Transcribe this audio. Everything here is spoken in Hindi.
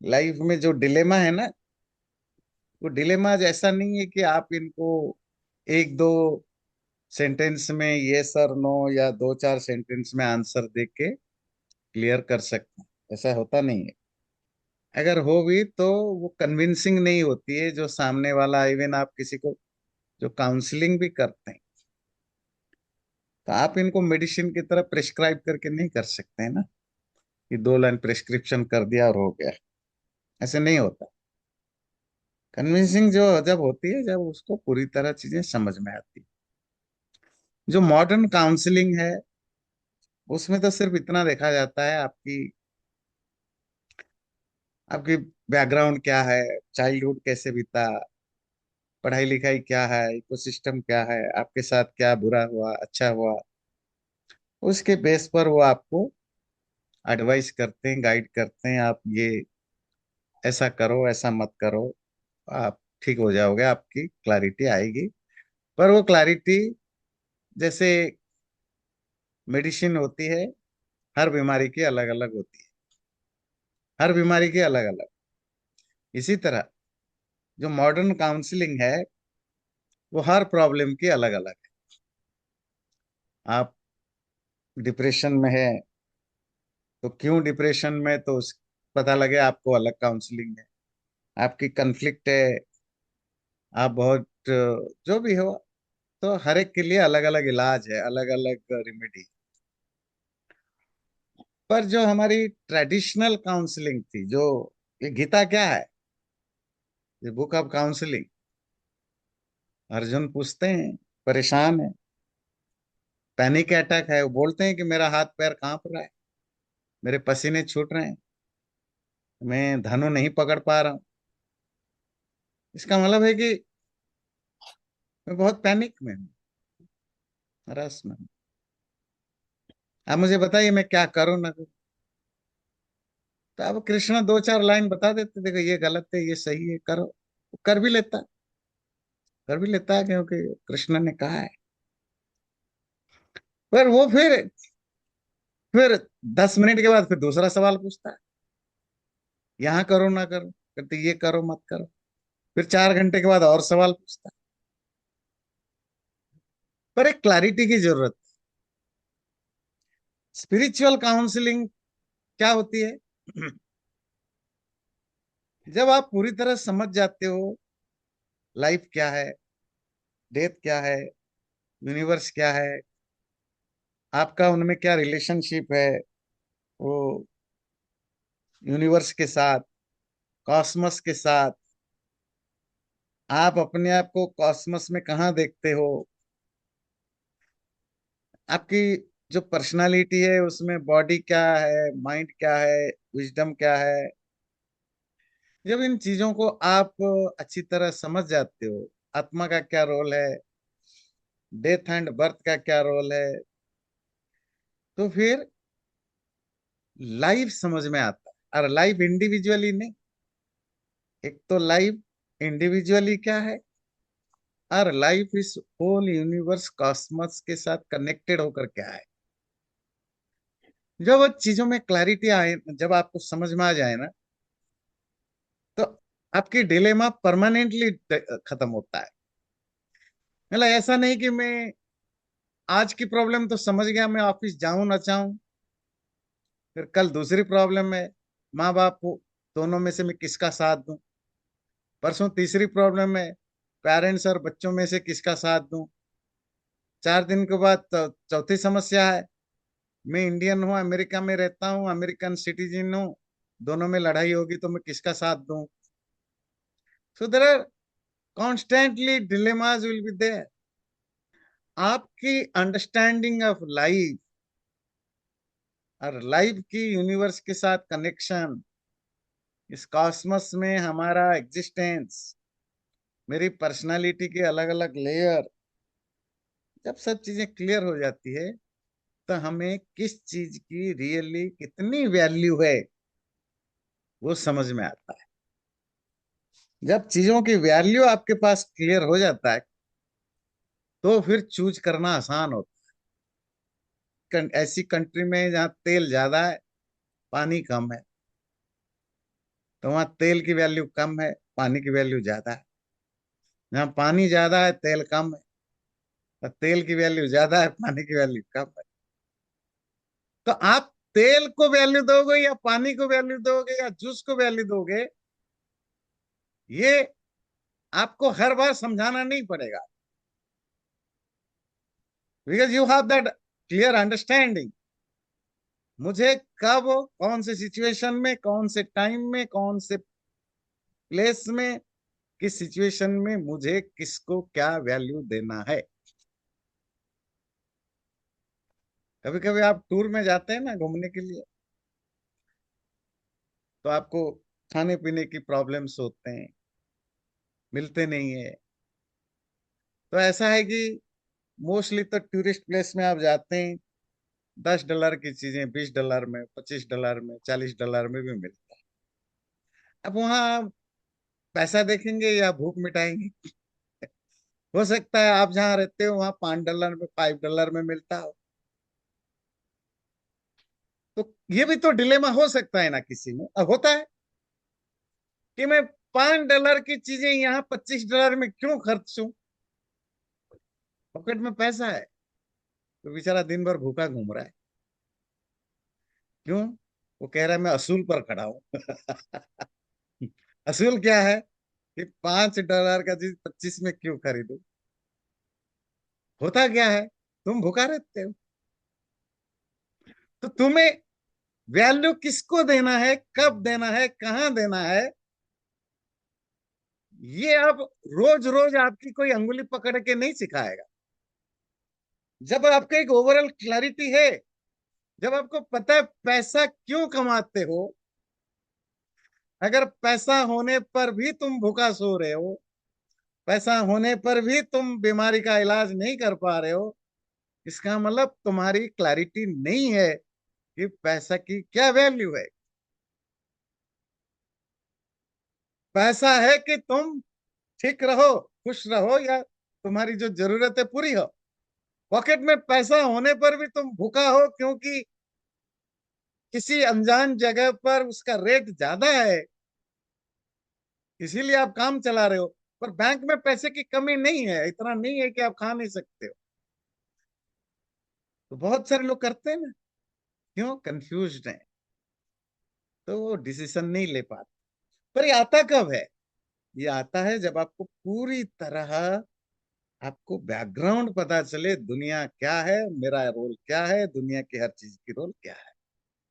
लाइफ में जो डिलेमा है ना, वो डिलेमा ऐसा नहीं है कि आप इनको एक दो सेंटेंस में यस और नो या दो चार सेंटेंस में आंसर दे के क्लियर कर सकते हैं। ऐसा होता नहीं है। अगर हो भी तो वो कन्विंसिंग नहीं होती है जो सामने वाला। इवन आप किसी को जो काउंसलिंग भी करते हैं, तो आप इनको मेडिसिन की तरह प्रिस्क्राइब करके नहीं कर सकते हैं ना, कि दो लाइन प्रिस्क्रिप्शन कर दिया और हो गया। ऐसे नहीं होता। कन्विंसिंग जो जब होती है, जब उसको पूरी तरह चीजें समझ में आती है। जो मॉडर्न काउंसलिंग है, उसमें तो सिर्फ इतना देखा जाता है आपकी आपकी बैकग्राउंड क्या है, चाइल्डहुड कैसे बीता, पढ़ाई लिखाई क्या है, इकोसिस्टम क्या है, आपके साथ क्या बुरा हुआ अच्छा हुआ। उसके बेस पर वो आपको एडवाइस करते हैं, गाइड करते हैं, आप ये ऐसा करो ऐसा मत करो, आप ठीक हो जाओगे, आपकी क्लैरिटी आएगी। पर वो क्लैरिटी जैसे मेडिसिन होती है, हर बीमारी की अलग अलग होती है, हर बीमारी की अलग अलग। इसी तरह जो मॉडर्न काउंसलिंग है, वो हर प्रॉब्लम की अलग अलग है। आप डिप्रेशन में है तो क्यों डिप्रेशन में, तो उस पता लगे आपको अलग काउंसलिंग है। आपकी कन्फ्लिक्ट है, आप बहुत जो भी हो, तो हर एक के लिए अलग अलग इलाज है, अलग अलग रेमेडी। पर जो हमारी ट्रेडिशनल काउंसलिंग थी, जो ये गीता क्या है, ये बुक ऑफ काउंसलिंग। अर्जुन पूछते हैं, परेशान है, पैनिक अटैक है, वो बोलते हैं कि मेरा हाथ पैर कांप रहा है, मेरे पसीने छूट रहे हैं, मैं धनु नहीं पकड़ पा रहा हूँ। इसका मतलब है कि मैं बहुत पैनिक में हूँ, रस में हूँ। आप मुझे बताइए मैं क्या करूँ ना करूँ। तो अब कृष्ण दो चार लाइन बता देते, देखो ये गलत है ये सही है, करो। वो कर भी लेता, कर भी लेता है, क्योंकि कृष्ण ने कहा है। पर वो फिर 10 मिनट के बाद फिर दूसरा सवाल पूछता है, यहाँ करो ना करो, कहते ये करो मत करो। फिर 4 घंटे के बाद और सवाल पूछता है। पर एक क्लैरिटी की जरूरत। स्पिरिचुअल काउंसलिंग क्या होती है? जब आप पूरी तरह समझ जाते हो लाइफ क्या है, डेथ क्या है, यूनिवर्स क्या है, आपका उनमें क्या रिलेशनशिप है, वो यूनिवर्स के साथ, कॉस्मस के साथ, आप अपने आप को कॉस्मस में कहाँ देखते हो, आपकी जो पर्सनालिटी है उसमें बॉडी क्या है, माइंड क्या है, विजडम क्या है। जब इन चीजों को आप अच्छी तरह समझ जाते हो, आत्मा का क्या रोल है, डेथ एंड बर्थ का क्या रोल है, तो फिर लाइफ समझ में आता है। और लाइफ इंडिविजुअली नहीं, एक तो लाइफ इंडिविजुअली क्या है, और लाइफ इस होल यूनिवर्स कॉस्मस के साथ कनेक्टेड होकर क्या है। जब वो चीजों में क्लैरिटी आए, जब आपको समझ में आ जाए ना, तो आपकी डिलेमा परमानेंटली खत्म होता है। मतलब ऐसा नहीं कि मैं आज की प्रॉब्लम तो समझ गया, मैं ऑफिस जाऊं ना चाहूं, फिर कल दूसरी प्रॉब्लम है, माँ बाप दोनों में से मैं किसका साथ दूं, परसों तीसरी प्रॉब्लम है, पेरेंट्स और बच्चों में से किसका साथ दूं, 4 दिन के बाद चौथी समस्या है, मैं इंडियन हूँ, अमेरिका में रहता हूँ, अमेरिकन सिटीजन हूँ, दोनों में लड़ाई होगी तो मैं किसका साथ दूं। So there are constantly dilemmas will be there. आपकी अंडरस्टैंडिंग ऑफ लाइफ और लाइफ की यूनिवर्स के साथ कनेक्शन, इस कॉस्मस में हमारा एग्जिस्टेंस, मेरी पर्सनालिटी के अलग अलग लेयर, जब सब चीजें क्लियर हो जाती है, तो हमें किस चीज की रियली कितनी वैल्यू है वो समझ में आता है। जब चीजों की वैल्यू आपके पास क्लियर हो जाता है, तो फिर चूज करना आसान होता है। ऐसी कंट्री में जहाँ तेल ज्यादा है, पानी कम है, तो वहां तेल की वैल्यू कम है, पानी की वैल्यू ज्यादा है। जहाँ पानी ज्यादा है, तेल कम है। तो तेल की वैल्यू ज्यादा है, पानी की वैल्यू कम है। तो आप तेल को वैल्यू दोगे या पानी को वैल्यू दोगे या जूस को वैल्यू दोगे, ये आपको हर बार समझाना नहीं पड़ेगा, because you have that clear understanding. मुझे कब, कौन से सिचुएशन में, कौन से टाइम में, कौन से प्लेस में, किस सिचुएशन में मुझे किसको क्या वैल्यू देना है। कभी कभी आप टूर में जाते हैं ना घूमने के लिए, तो आपको खाने पीने की प्रॉब्लम्स होते हैं, मिलते नहीं है। तो ऐसा है कि मोस्टली तो टूरिस्ट प्लेस में आप जाते हैं, $10 की चीजें $20 में, $25 में, $40 में भी मिलता है। अब वहाँ पैसा देखेंगे या भूख मिटाएंगे? हो सकता है आप जहाँ रहते हो वहाँ $5 में, $5 में मिलता हो। तो ये भी तो डिलेमा हो सकता है ना किसी में, अब होता है कि मैं $5 की चीजें यहाँ $25 में क्यों खर्चूं? पॉकेट में पैसा है, तो बेचारा दिन भर भूखा घूम रहा है। क्यों? वो कह रहा है मैं असूल पर खड़ा हूं। असूल क्या है कि $5 का चीज 25 में क्यों खरीदूं? होता क्या है, तुम भूखा रहते हो। तो तुम्हें वैल्यू किसको देना है, कब देना है, कहाँ देना है, ये अब रोज रोज आपकी कोई अंगुली पकड़ के नहीं सिखाएगा। जब आपको एक ओवरऑल क्लैरिटी है, जब आपको पता है पैसा क्यों कमाते हो, अगर पैसा होने पर भी तुम भूखा सो रहे हो, पैसा होने पर भी तुम बीमारी का इलाज नहीं कर पा रहे हो, इसका मतलब तुम्हारी क्लैरिटी नहीं है कि पैसा की क्या वैल्यू है। पैसा है कि तुम ठीक रहो, खुश रहो, या तुम्हारी जो जरूरत है पूरी हो। पॉकेट में पैसा होने पर भी तुम भूखा हो क्योंकि किसी अनजान जगह पर उसका रेट ज्यादा है, इसीलिए आप काम चला रहे हो। पर बैंक में पैसे की कमी नहीं है, इतना नहीं है कि आप खा नहीं सकते हो। तो बहुत सारे लोग करते हैं ना, क्यों? कंफ्यूज्ड हैं, तो वो डिसीजन नहीं ले पाते। पर ये आता कब है? ये आता है जब आपको पूरी तरह, आपको बैकग्राउंड पता चले, दुनिया क्या है, मेरा रोल क्या है, दुनिया की हर चीज की रोल क्या है।